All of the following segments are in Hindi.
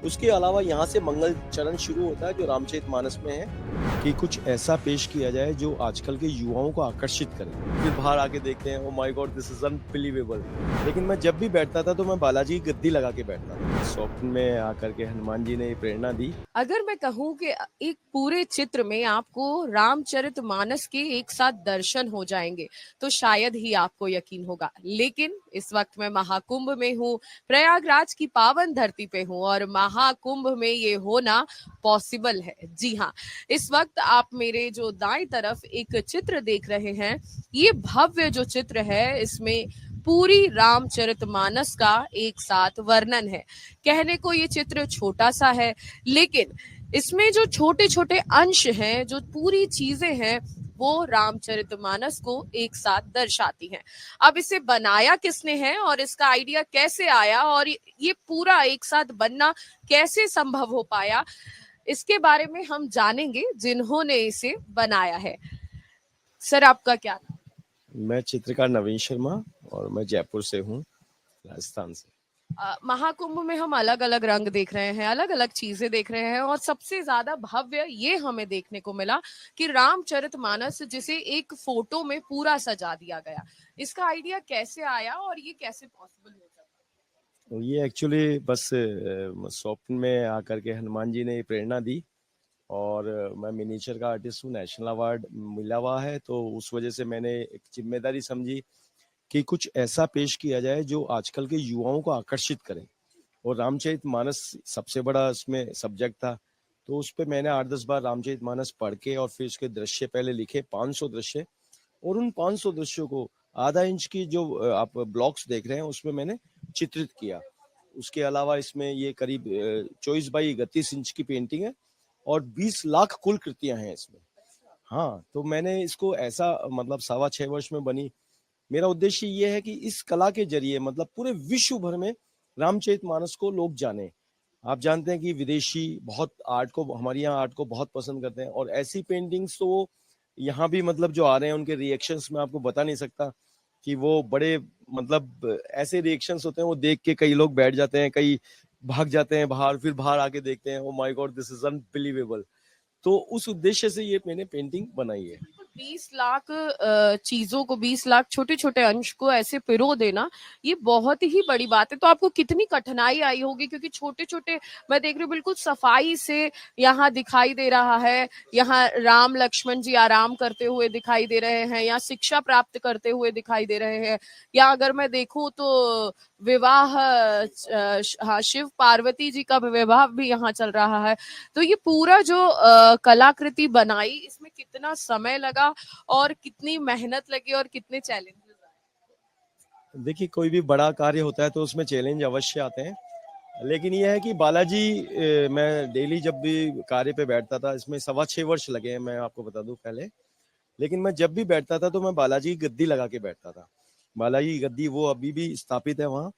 उसके अलावा यहाँ से मंगल चरण शुरू होता है जो रामचरितमानस में है कि कुछ ऐसा पेश किया जाए जो आजकल के युवाओं को आकर्षित करे। फिर बाहर आके देखते हैं, oh my God this is unbelievable. लेकिन मैं जब भी बैठता था तो मैं बालाजी की गद्दी लगा के बैठता था। स्वप्न में आकर के हनुमान जी ने ये प्रेरणा दी। अगर मैं कहूँ कि एक पूरे चित्र में आपको रामचरितमानस के एक साथ दर्शन हो जाएंगे तो शायद ही आपको यकीन होगा। लेकिन इस वक्त मैं महाकुंभ में हूँ, प्रयागराज की पावन धरती पे हूँ और महाकुंभ में ये होना पॉसिबल है। जी हाँ, इस वक्त आप मेरे जो दाएं तरफ एक चित्र देख रहे हैं, ये भव्य जो चित्र है इसमें पूरी रामचरितमानस का एक साथ वर्णन है। कहने को ये चित्र छोटा सा है, लेकिन इसमें जो छोटे छोटे अंश हैं, जो पूरी चीजें हैं, वो रामचरितमानस को एक साथ दर्शाती हैं। अब इसे बनाया किसने है और इसका आइडिया कैसे आया और ये पूरा एक साथ बनना कैसे संभव हो पाया, इसके बारे में हम जानेंगे जिन्होंने इसे बनाया है। सर, आपका क्या नाम? मैं चित्रकार नवीन शर्मा और मैं जयपुर से हूँ, राजस्थान से। महाकुंभ में हम अलग अलग रंग देख रहे हैं, अलग अलग चीजें देख रहे हैं और सबसे ज्यादा भव्य ये हमें देखने को मिला कि रामचरितमानस जिसे एक फोटो में पूरा सजा दिया गया। इसका आइडिया कैसे आया और ये कैसे पॉसिबल हो सकता तो ये एक्चुअली बस स्वप्न में आकर के हनुमान जी ने ये प्रेरणा दी। और मैं मिनिएचर का आर्टिस्ट हूँ, नेशनल अवार्ड मिला हुआ है, तो उस वजह से मैंने एक जिम्मेदारी समझी कि कुछ ऐसा पेश किया जाए जो आजकल के युवाओं को आकर्षित करे। और रामचरितमानस सबसे बड़ा उसमें सब्जेक्ट था, तो उस पे मैंने 8-10 बार रामचरितमानस पढ़ के और फिर उसके दृश्य पहले लिखे, 500 दृश्य। और उन 500 दृश्यों को आधा इंच की जो आप ब्लॉक्स देख रहे हैं उसमें मैंने चित्रित किया। उसके अलावा इसमें ये करीब 24 बाई 31 इंच की पेंटिंग है और 20 लाख कुल कृतियां हैं इसमें। हाँ, तो मैंने इसको ऐसा मतलब 6.25 वर्ष में बनी। मेरा उद्देश्य ये है कि इस कला के जरिए मतलब पूरे विश्व भर में रामचरितमानस को लोग जाने। आप जानते हैं कि विदेशी बहुत आर्ट को, हमारे यहाँ आर्ट को बहुत पसंद करते हैं, और ऐसी पेंटिंग्स तो वो यहाँ भी मतलब जो आ रहे हैं उनके रिएक्शंस मैं आपको बता नहीं सकता कि वो बड़े मतलब ऐसे रिएक्शंस होते हैं, वो देख के कई लोग बैठ जाते हैं, कई भाग जाते हैं बाहर, फिर बाहर आके देखते हैं, oh my God this is unbelievable. तो उस उद्देश्य से ये मैंने पेंटिंग बनाई है। 20 लाख चीजों को, 20 लाख छोटे छोटे अंश को ऐसे पिरो देना, ये बहुत ही बड़ी बात है। तो आपको कितनी कठिनाई आई होगी, क्योंकि छोटे छोटे मैं देख रही हूँ बिल्कुल सफाई से यहाँ दिखाई दे रहा है। यहाँ राम लक्ष्मण जी आराम करते हुए दिखाई दे रहे हैं, या शिक्षा प्राप्त करते हुए दिखाई दे रहे हैं, या अगर मैं देखूं तो विवाह, हाँ, शिव पार्वती जी का विवाह भी यहाँ चल रहा है। तो ये पूरा जो कलाकृति बनाई, इसमें कितना समय लगा और कितनी मेहनत लगी और कितने चैलेंजेस आए? देखिए, कोई भी बड़ा कार्य होता है तो उसमें चैलेंज अवश्य आते हैं, लेकिन ये है कि बालाजी मैं डेली जब भी कार्य पे बैठता था, इसमें 6.25 वर्ष लगे हैं मैं आपको बता दूं पहले। लेकिन मैं जब भी बैठता था तो मैं बालाजी की गद्दी लगा के बैठता था। बालाजी की गद्दी वो अभी भी स्थापित है वहाँ,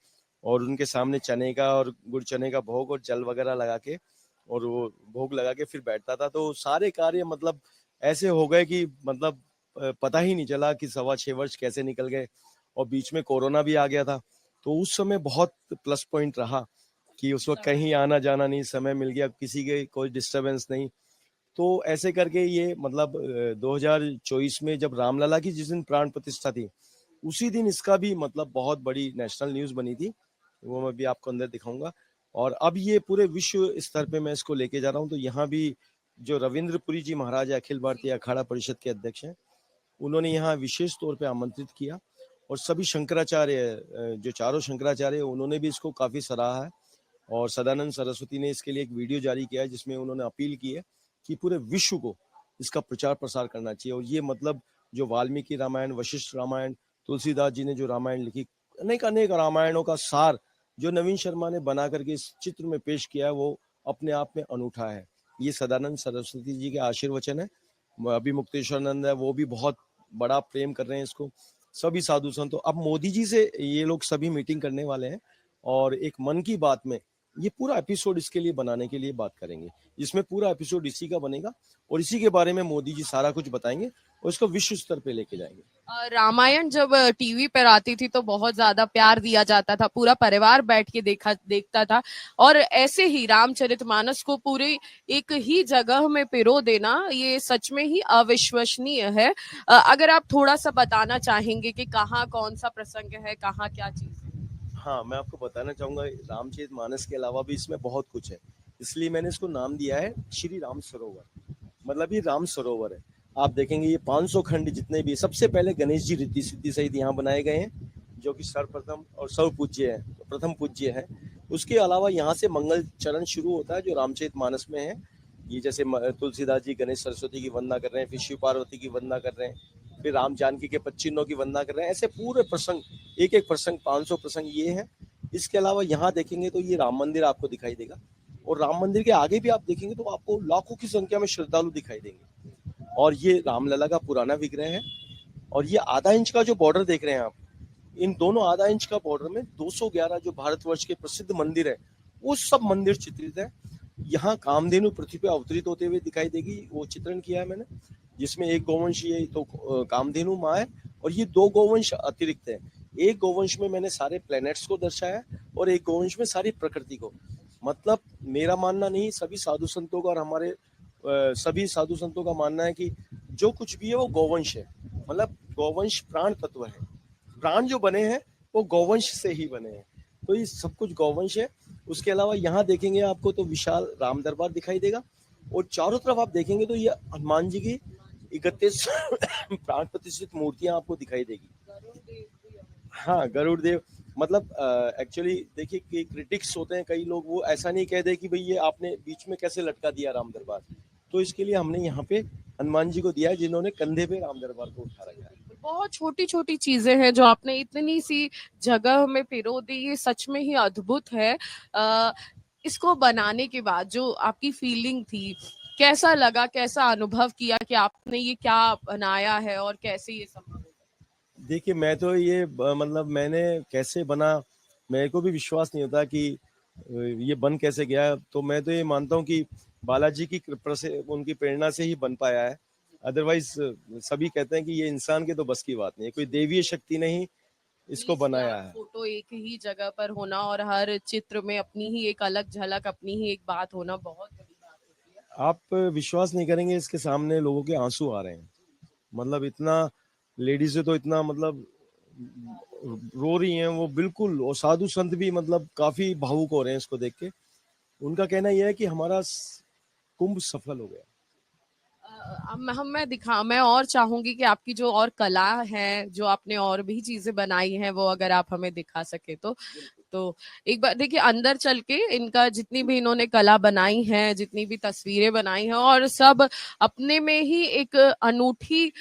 और उनके सामने चने का और गुड़ चने का भोग और जल वगैरह लगा के और वो भोग लगा के फिर बैठता था। तो सारे कार्य मतलब ऐसे हो गए कि मतलब पता ही नहीं चला कि 6.25 वर्ष कैसे निकल गए। और बीच में कोरोना भी आ गया था, तो उस समय बहुत प्लस पॉइंट रहा कि उस वक्त कहीं आना जाना नहीं, समय मिल गया, किसी के कोई डिस्टरबेंस नहीं। तो ऐसे करके ये मतलब 2024 में जब रामलला की जिस दिन प्राण प्रतिष्ठा थी, उसी दिन इसका भी मतलब बहुत बड़ी नेशनल न्यूज बनी थी, वो मैं भी आपको अंदर दिखाऊंगा। और अब ये पूरे विश्व स्तर पे मैं इसको लेके जा रहा हूँ। तो यहाँ भी जो रविंद्रपुरी जी महाराज अखिल भारतीय अखाड़ा परिषद के अध्यक्ष हैं, उन्होंने यहाँ विशेष तौर पे आमंत्रित किया। और सभी शंकराचार्य, जो चारों शंकराचार्य, उन्होंने भी इसको काफी सराहा है। और सदानंद सरस्वती ने इसके लिए एक वीडियो जारी किया है जिसमें उन्होंने अपील की है कि पूरे विश्व को इसका प्रचार प्रसार करना चाहिए। और ये मतलब जो वाल्मीकि रामायण, वशिष्ठ रामायण, तुलसीदास जी ने जो रामायण लिखी, अनेक अनेक रामायणों का सार जो नवीन शर्मा ने बना करके इस चित्र में पेश किया है, वो अपने आप में अनूठा है। ये सदानंद सरस्वती जी के आशीर्वचन है। अभी मुक्तेश्वरानंद है, वो भी बहुत बड़ा प्रेम कर रहे हैं इसको, सभी साधु संत। तो अब मोदी जी से ये लोग सभी मीटिंग करने वाले हैं और एक मन की बात में ये पूरा एपिसोड इसके लिए बनाने के लिए बात करेंगे। इसमें पूरा एपिसोड इसी का बनेगा और इसी के बारे में मोदी जी सारा कुछ बताएंगे और इसको विश्व स्तर पे लेके जाएंगे। रामायण जब टीवी पर आती थी तो बहुत ज्यादा प्यार दिया जाता था, पूरा परिवार बैठ के देखता था, और ऐसे ही रामचरितमानस को पूरी एक ही जगह में पिरो देना ये सच में ही अविश्वसनीय है। अगर आप थोड़ा सा बताना चाहेंगे कि कहाँ कौन सा प्रसंग है, कहाँ क्या चीज है। हाँ, मैं आपको बताना चाहूंगा रामचरितमानस के अलावा भी इसमें बहुत कुछ है, इसलिए मैंने इसको नाम दिया है श्री राम सरोवर। मतलब ये राम सरोवर है। आप देखेंगे ये 500 खंड जितने भी, सबसे पहले गणेश जी रिद्धि सिद्धि सहित यहाँ बनाए गए हैं, जो कि सर्वप्रथम और सर्व पूज्य है, प्रथम पूज्य है। उसके अलावा यहाँ से मंगल चरण शुरू होता है जो रामचरितमानस में है। ये जैसे तुलसीदास जी गणेश सरस्वती की वंदना कर रहे हैं, फिर शिव पार्वती की वंदना कर रहे हैं, फिर राम जानकी के 25 की वंदना कर रहे हैं। ऐसे पूरे प्रसंग, एक एक प्रसंग 500 प्रसंग ये है। इसके अलावा यहाँ देखेंगे तो ये राम मंदिर आपको दिखाई देगा, और राम मंदिर के आगे भी आप देखेंगे तो आपको लाखों की संख्या में श्रद्धालु दिखाई देंगे। और ये रामलला का पुराना विग्रह है, और ये आधा इंच का जो बॉर्डर देख रहे हैं आप, इन दोनों आधा इंच का बॉर्डर में 211 जो भारतवर्ष के प्रसिद्ध मंदिर है वो सब मंदिर चित्रित है। यहाँ कामधेनु पृथ्वी पे अवतरित होते हुए दिखाई देगी, वो चित्रण किया है मैंने, जिसमें एक गोवंश ये तो कामधेनु माँ है, और ये 2 गोवंश अतिरिक्त है। एक गोवंश में मैंने सारे प्लैनेट्स को दर्शाया और एक गोवंश में सारी प्रकृति को। मतलब मेरा मानना नहीं, सभी साधु संतों का और हमारे सभी साधु संतों का मानना है कि जो कुछ भी है वो गौवंश है। मतलब गौवंश प्राण तत्व है, प्राण जो बने हैं वो गौवंश से ही बने हैं, तो ये सब कुछ गौवंश है। उसके अलावा यहाँ देखेंगे आपको तो विशाल राम दरबार दिखाई देगा, और चारों तरफ आप देखेंगे तो ये हनुमान जी की 31 प्राण प्रतिष्ठित मूर्तियां आपको दिखाई देगी। हाँ, गरुड़ देव। मतलब एक्चुअली देखिए कि क्रिटिक्स होते हैं कई लोग, वो ऐसा नहीं कहते कि भाई ये आपने बीच में कैसे लटका दिया राम दरबार, तो इसके लिए हमने यहाँ पे हनुमान जी को दिया है जिन्होंने कंधे पे राम दरबार को उठा रखा है। बहुत छोटी छोटी चीजें हैं जो आपने इतनी सी जगह में पिरो दी, ये सच में ही अद्भुत है। इसको बनाने के बाद जो आपकी फीलिंग थी, कैसा लगा, कैसा अनुभव किया कि आपने ये क्या बनाया है और कैसे ये संभव है? देखिए मैं तो ये मतलब मैंने कैसे बना, मेरे को भी विश्वास नहीं होता कि ये बन कैसे गया। तो मैं तो ये मानता हूँ कि बालाजी की कृपा से, उनकी प्रेरणा से ही बन पाया है। अदरवाइज सभी कहते हैं कि ये इंसान के तो बस की बात नहीं है, कोई देवीय शक्ति ने ही इसको 20 बनाया लाख है। फोटो एक ही जगह पर होना और हर चित्र में अपनी ही एक अलग झलक, अपनी ही एक बात होना बहुत बड़ी बात होती है। आप विश्वास नहीं करेंगे, इसके सामने लोगों के आंसू आ रहे हैं। मतलब इतना, लेडीज तो इतना मतलब रो रही हैं वो बिल्कुल, और साधु संत भी मतलब काफी भावुक हो रहे हैं इसको देख के। उनका कहना यह है कि हमारा कुंभ सफल हो गया। मैं और चाहूंगी कि आपकी जो और कला है, जो आपने और भी चीजें बनाई हैं, वो अगर आप हमें दिखा सके तो एक बार देखिए अंदर चल के, इनका जितनी भी इन्होंने कला बनाई है, जितनी भी तस्वीरें बनाई हैं, और सब अपने में ही एक अनूठी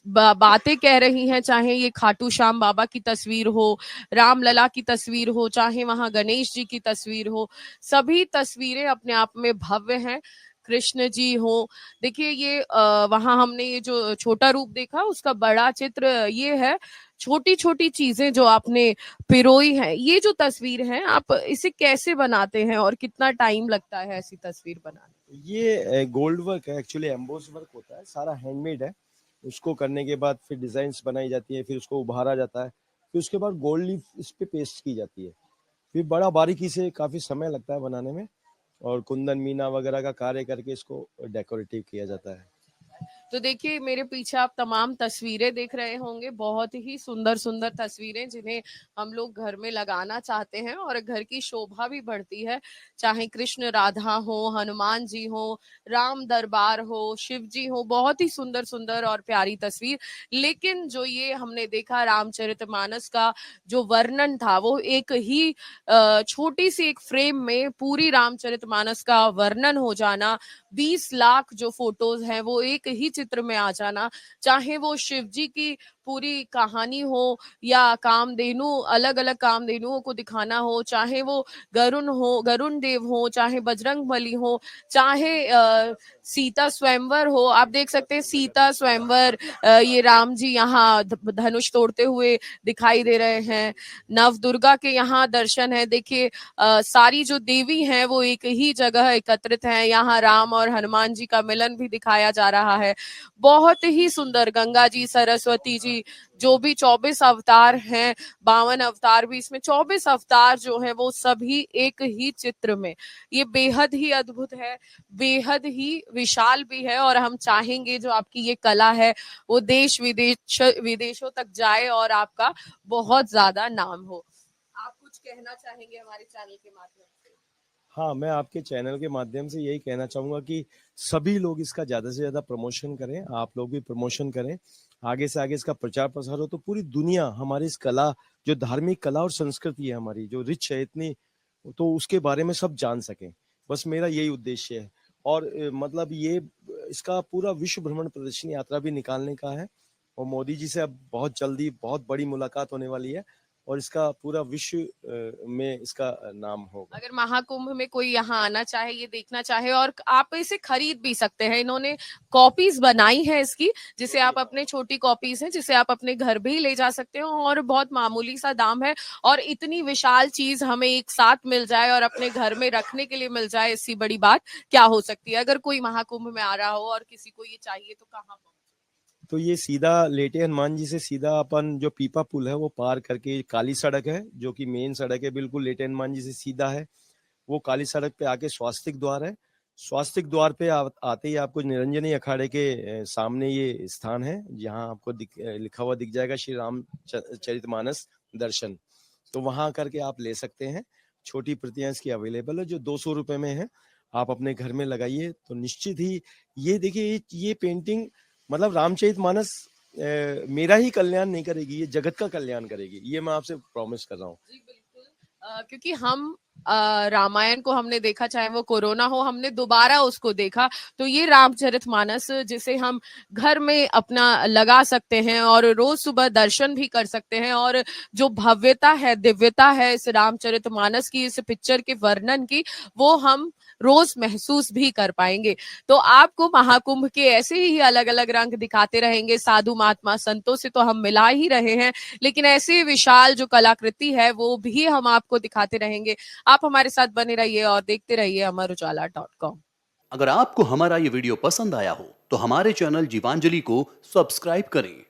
बातें कह रही हैं। चाहे ये खाटू श्याम बाबा की तस्वीर हो, रामलला की तस्वीर हो, चाहे वहां गणेश जी की तस्वीर हो, सभी तस्वीरें अपने आप में भव्य हैं। कृष्ण जी हो, देखिए ये वहां हमने ये जो छोटा रूप देखा, उसका बड़ा चित्र ये है। छोटी छोटी चीजें जो आपने पिरोई है, ये जो तस्वीर है, आप इसे कैसे बनाते हैं और कितना टाइम लगता है ऐसी तस्वीर बनाने? ये गोल्ड वर्क है, एक्चुअली एम्बोस वर्क होता है, सारा हैंडमेड है। उसको करने के बाद फिर डिजाइन्स बनाई जाती है, फिर उसको उभारा जाता है, फिर उसके बाद गोल्ड लीफ इस पे पेस्ट की जाती है। फिर बड़ा बारीकी से काफी समय लगता है बनाने में, और कुंदन मीना वगैरह का कार्य करके इसको डेकोरेटिव किया जाता है। तो देखिए मेरे पीछे आप तमाम तस्वीरें देख रहे होंगे, बहुत ही सुंदर सुंदर तस्वीरें जिन्हें हम लोग घर में लगाना चाहते हैं और घर की शोभा भी बढ़ती है। चाहे कृष्ण राधा हो, हनुमान जी हो, राम दरबार हो, शिव जी हो, बहुत ही सुंदर सुंदर और प्यारी तस्वीर। लेकिन जो ये हमने देखा रामचरितमानस का जो वर्णन था, वो एक ही छोटी सी एक फ्रेम में पूरी रामचरितमानस का वर्णन हो जाना, 20 लाख जो फोटोज हैं वो एक ही चित्र में आ जाना, चाहे वो शिव जी की पूरी कहानी हो या कामधेनु, अलग अलग कामधेनुओं को दिखाना हो, चाहे वो गरुण देव हो, चाहे बजरंग बली हो, चाहे सीता स्वयंवर हो। आप देख सकते हैं सीता स्वयंवर, ये राम जी यहाँ धनुष तोड़ते हुए दिखाई दे रहे हैं। नव दुर्गा के यहाँ दर्शन है। देखिए सारी जो देवी हैं वो एक ही जगह एकत्रित हैं। यहाँ राम और हनुमान जी का मिलन भी दिखाया जा रहा है। बहुत ही सुंदर गंगा जी, सरस्वती जी, जो भी 24 अवतार हैं, 52 अवतार भी, इसमें 24 अवतार जो है वो सभी एक ही चित्र में। ये बेहद ही अद्भुत है, बेहद ही विशाल भी है, और हम चाहेंगे जो आपकी ये कला है वो देश विदेशों तक जाए और आपका बहुत ज्यादा नाम हो। आप कुछ कहना चाहेंगे हमारे चैनल के माध्यम से? हाँ, मैं आपके चैनल के माध्यम से यही कहना चाहूँगा कि सभी लोग इसका ज़्यादा से ज़्यादा प्रमोशन करें, आप लोग भी प्रमोशन करें, आगे से आगे इसका प्रचार प्रसार हो, तो पूरी दुनिया हमारी इस कला, जो धार्मिक कला और संस्कृति है हमारी, जो रिच है इतनी, तो उसके बारे में सब जान सकें। बस मेरा यही उद्देश्य है। और मतलब ये इसका पूरा विश्व भ्रमण प्रदर्शनी यात्रा भी निकालने का है, और मोदी जी से अब बहुत जल्दी बहुत बड़ी मुलाकात होने वाली है, और इसका पूरा विश्व में इसका नाम होगा। अगर महाकुंभ में कोई यहाँ आना चाहे, ये देखना चाहे, और आप इसे खरीद भी सकते हैं। इन्होंने कॉपीज बनाई है इसकी, जिसे आप अपने, छोटी कॉपीज हैं जिसे आप अपने घर भी ले जा सकते हो, और बहुत मामूली सा दाम है। और इतनी विशाल चीज हमें एक साथ मिल जाए और अपने घर में रखने के लिए मिल जाए, इससे बड़ी बात क्या हो सकती है। अगर कोई महाकुंभ में आ रहा हो और किसी को ये चाहिए तो कहाँ पहुंचे? तो ये सीधा लेटे हनुमान जी से सीधा अपन जो पीपा पुल है वो पार करके काली सड़क है, जो कि मेन सड़क है, बिल्कुल लेटे हनुमान जी से सीधा है। वो काली सड़क पे आके स्वास्तिक द्वार है। स्वास्तिक द्वार पे आते ही आपको निरंजनी अखाड़े के सामने ये स्थान है, जहाँ आपको लिखा हुआ दिख जाएगा श्री राम चरितमानस दर्शन। तो वहां करके आप ले सकते हैं। छोटी प्रतियां इसकी अवेलेबल है, जो 200 रुपए में है। आप अपने घर में लगाइए तो निश्चित ही, ये देखिए ये पेंटिंग, मतलब रामचरितमानस मेरा ही कल्याण नहीं करेगी, ये जगत का कल्याण करेगी, ये मैं आपसे प्रॉमिस कर रहा हूँ। जी बिल्कुल। क्योंकि हम रामायण को हमने देखा, चाहे वो कोरोना हो, हमने दोबारा उसको देखा। तो ये रामचरितमानस, जिसे हम घर में अपना लगा सकते हैं और रोज सुबह दर्शन भी कर सकते हैं, और जो भव्यता है, दिव्यता है इस रामचरितमानस की, इस पिक्चर के वर्णन की, वो हम रोज महसूस भी कर पाएंगे। तो आपको महाकुंभ के ऐसे ही अलग अलग रंग दिखाते रहेंगे। साधु महात्मा संतों से तो हम मिला ही रहे हैं, लेकिन ऐसे विशाल जो कलाकृति है वो भी हम आपको दिखाते रहेंगे। आप हमारे साथ बने रहिए और देखते रहिए amarujala.com। अगर आपको हमारा ये वीडियो पसंद आया हो तो हमारे चैनल जीवांजलि को सब्सक्राइब करें